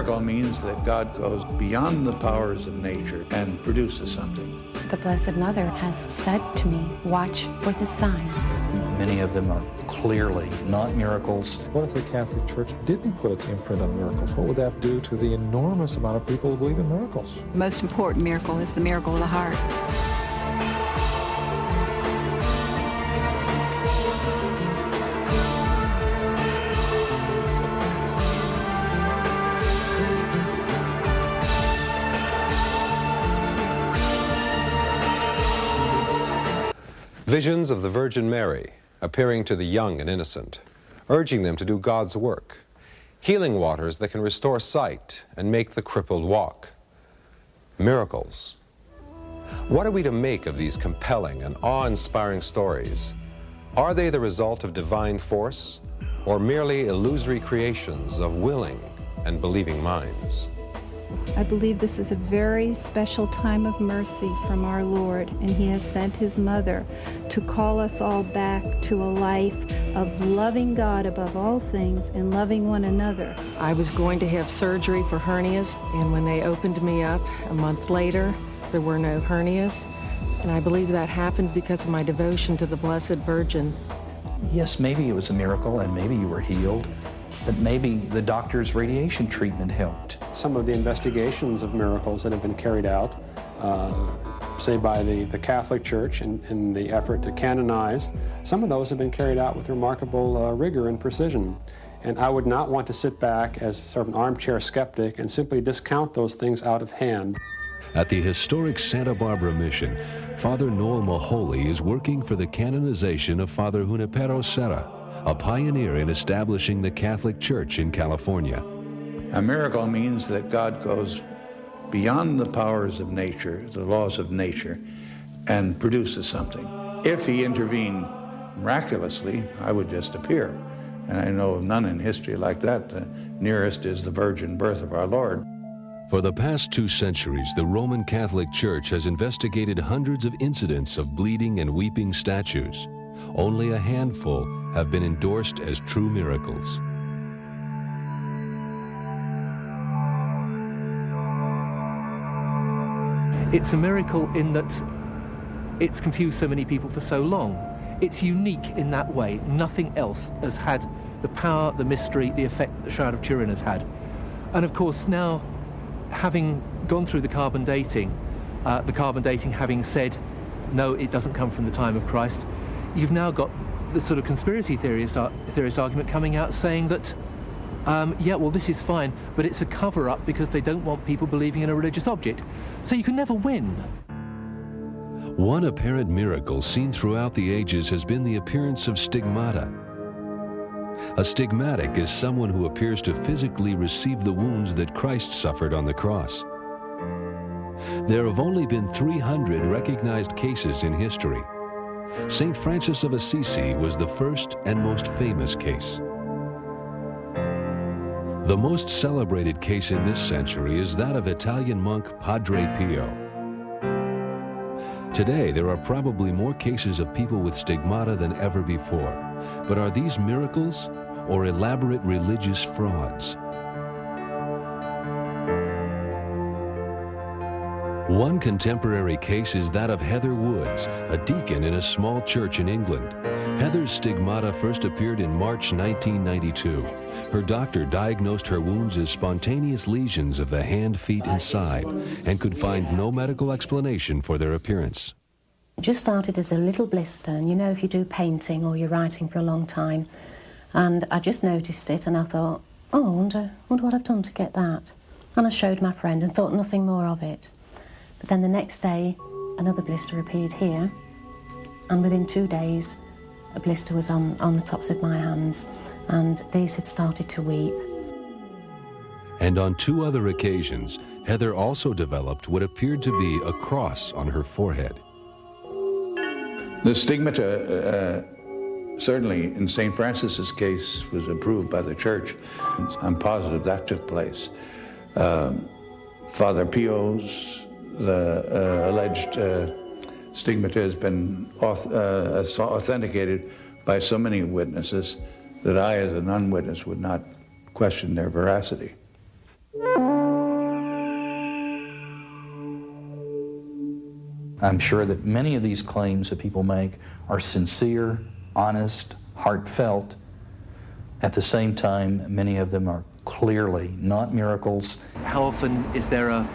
miracle means that God goes beyond the powers of nature and produces something. The Blessed Mother has said to me, watch for the signs. Many of them are clearly not miracles. What if the Catholic Church didn't put its imprint on miracles? What would that do to the enormous amount of people who believe in miracles? The most important miracle is the miracle of the heart. Visions of the Virgin Mary appearing to the young and innocent, urging them to do God's work. Healing waters that can restore sight and make the crippled walk. Miracles. What are we to make of these compelling and awe-inspiring stories? Are they the result of divine force or merely illusory creations of willing and believing minds? I believe this is a very special time of mercy from our Lord, and He has sent His Mother to call us all back to a life of loving God above all things and loving one another. I was going to have surgery for hernias, and when they opened me up a month later, there were no hernias. And I believe that happened because of my devotion to the Blessed Virgin. Yes, maybe it was a miracle and maybe you were healed, but maybe the doctor's radiation treatment helped. Some of the investigations of miracles that have been carried out, say by the Catholic Church in the effort to canonize, some of those have been carried out with remarkable rigor and precision. And I would not want to sit back as sort of an armchair skeptic and simply discount those things out of hand. At the historic Santa Barbara Mission, Father Noel Maholi is working for the canonization of Father Junipero Serra, a pioneer in establishing the Catholic Church in California. A miracle means that God goes beyond the powers of nature, the laws of nature, and produces something. If He intervened miraculously, I would just appear. And I know of none in history like that. The nearest is the virgin birth of our Lord. For the past 2 centuries, the Roman Catholic Church has investigated hundreds of incidents of bleeding and weeping statues. Only a handful have been endorsed as true miracles. It's a miracle in that it's confused so many people for so long. It's unique in that way. Nothing else has had the power, the mystery, the effect that the Shroud of Turin has had. And of course now, having gone through the carbon dating having said, no, it doesn't come from the time of Christ, you've now got the sort of conspiracy theorist argument coming out saying that, yeah, well, this is fine, but it's a cover-up because they don't want people believing in a religious object. So you can never win. One apparent miracle seen throughout the ages has been the appearance of stigmata. A stigmatic is someone who appears to physically receive the wounds that Christ suffered on the cross. There have only been 300 recognized cases in history. St. Francis of Assisi was the first and most famous case. The most celebrated case in this century is that of Italian monk Padre Pio. Today, there are probably more cases of people with stigmata than ever before. But are these miracles or elaborate religious frauds? One contemporary case is that of Heather Woods, a deacon in a small church in England. Heather's stigmata first appeared in March 1992. Her doctor diagnosed her wounds as spontaneous lesions of the hand, feet, and side, and could find no medical explanation for their appearance. It just started as a little blister, and you know if you do painting or you're writing for a long time, and I just noticed it and I thought, oh, I wonder what I've done to get that. And I showed my friend and thought nothing more of it. But then the next day, another blister appeared here, and within 2 days, a blister was on the tops of my hands, and these had started to weep. And on 2 other occasions, Heather also developed what appeared to be a cross on her forehead. The stigmata, certainly in St. Francis's case, was approved by the Church. I'm positive that took place. Father Pio's alleged stigmata has been authenticated by so many witnesses that I, as an unwitness, would not question their veracity. I'm sure that many of these claims that people make are sincere, honest, heartfelt. At the same time, many of them are clearly not miracles. How often is there a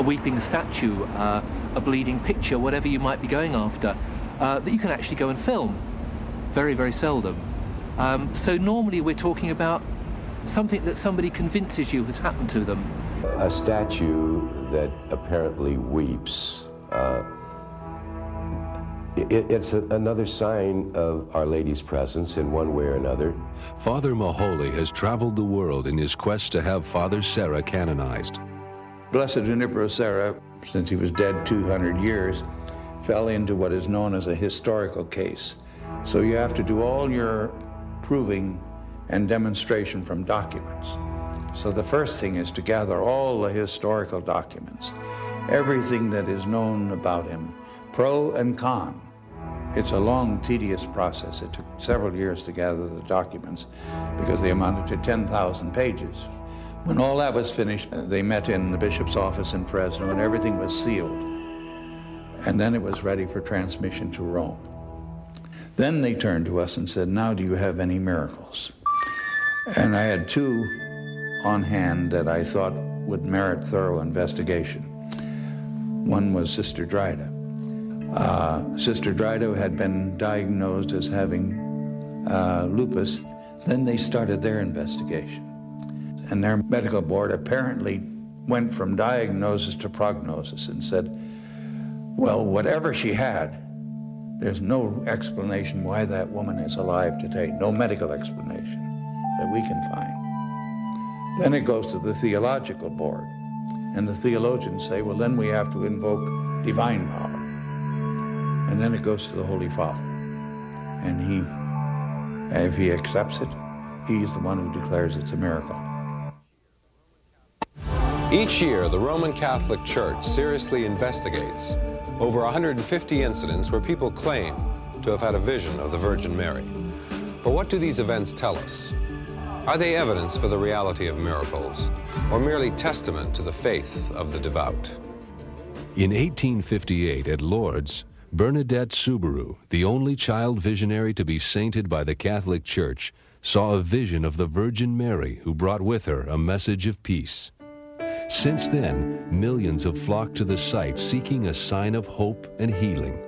weeping statue, a bleeding picture, whatever you might be going after, that you can actually go and film? Very, very seldom. So normally we're talking about something that somebody convinces you has happened to them. A statue that apparently weeps, it's another sign of Our Lady's presence in one way or another. Father Maholi has traveled the world in his quest to have Father Serra canonized. Blessed Junipero Serra, since he was dead 200 years, fell into what is known as a historical case. So you have to do all your proving and demonstration from documents. So the first thing is to gather all the historical documents, everything that is known about him, pro and con. It's a long, tedious process. It took several years to gather the documents because they amounted to 10,000 pages. When all that was finished, they met in the bishop's office in Fresno and everything was sealed. And then it was ready for transmission to Rome. Then they turned to us and said, now do you have any miracles? And I had two on hand that I thought would merit thorough investigation. One was Sister Drida. Sister Drida had been diagnosed as having lupus. Then they started their investigation. And their medical board apparently went from diagnosis to prognosis and said, well, whatever she had, there's no explanation why that woman is alive today, no medical explanation that we can find. Then it goes to the theological board, and the theologians say, well, then we have to invoke divine power. And then it goes to the Holy Father. And if he accepts it, he's the one who declares it's a miracle. Each year, the Roman Catholic Church seriously investigates over 150 incidents where people claim to have had a vision of the Virgin Mary. But what do these events tell us? Are they evidence for the reality of miracles, or merely testament to the faith of the devout? In 1858 at Lourdes, Bernadette Subaru, the only child visionary to be sainted by the Catholic Church, saw a vision of the Virgin Mary who brought with her a message of peace. Since then, millions have flocked to the site seeking a sign of hope and healing.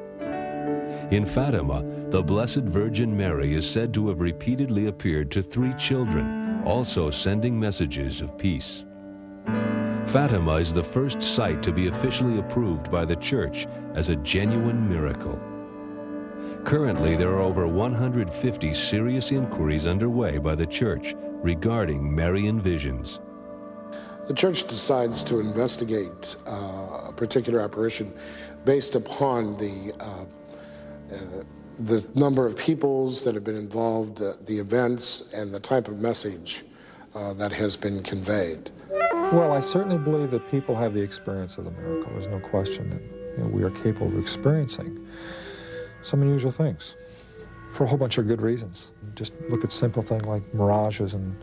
In Fatima, the Blessed Virgin Mary is said to have repeatedly appeared to 3 children, also sending messages of peace. Fatima is the first site to be officially approved by the Church as a genuine miracle. Currently, there are over 150 serious inquiries underway by the Church regarding Marian visions. The Church decides to investigate a particular apparition based upon the number of peoples that have been involved, the events, and the type of message that has been conveyed. Well, I certainly believe that people have the experience of the miracle. There's no question that we are capable of experiencing some unusual things for a whole bunch of good reasons. Just look at simple things like mirages and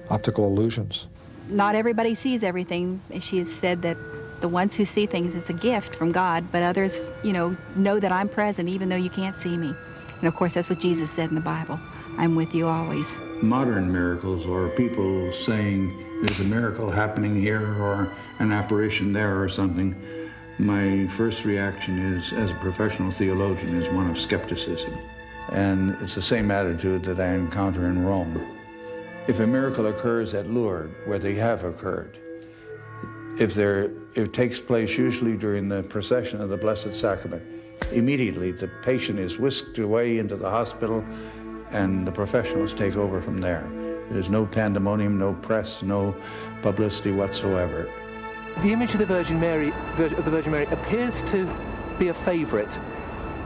optical illusions. Not everybody sees everything. She has said that the ones who see things, it's a gift from God, but others, know that I'm present even though you can't see me. And of course, that's what Jesus said in the Bible. I'm with you always. Modern miracles, or people saying there's a miracle happening here or an apparition there or something, my first reaction is, as a professional theologian, is one of skepticism. And it's the same attitude that I encounter in Rome. If a miracle occurs at Lourdes, where they have occurred, it takes place usually during the procession of the Blessed Sacrament. Immediately, the patient is whisked away into the hospital, and the professionals take over from there. There's no pandemonium, no press, no publicity whatsoever. The image of the Virgin Mary appears to be a favorite.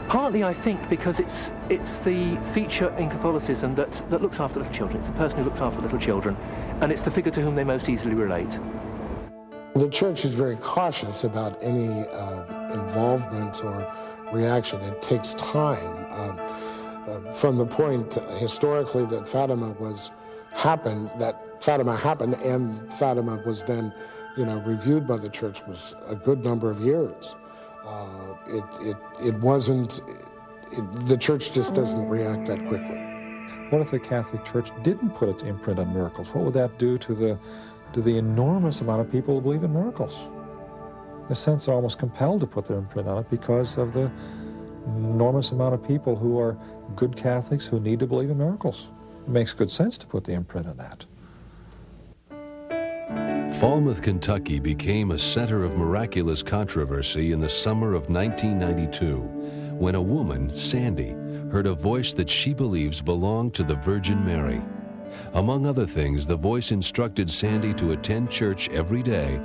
Partly, I think, because it's the feature in Catholicism that looks after little children. It's the person who looks after little children, and it's the figure to whom they most easily relate. The Church is very cautious about any involvement or reaction. It takes time. From the point, historically, that Fatima was happened, that Fatima happened, and Fatima was then, reviewed by the church, was a good number of years. It wasn't, the church just doesn't react that quickly. What if the Catholic Church didn't put its imprint on miracles? What would that do to the enormous amount of people who believe in miracles? In a sense, they're almost compelled to put their imprint on it because of the enormous amount of people who are good Catholics who need to believe in miracles. It makes good sense to put the imprint on that. Falmouth, Kentucky became a center of miraculous controversy in the summer of 1992 when a woman, Sandy, heard a voice that she believes belonged to the Virgin Mary. Among other things, the voice instructed Sandy to attend church every day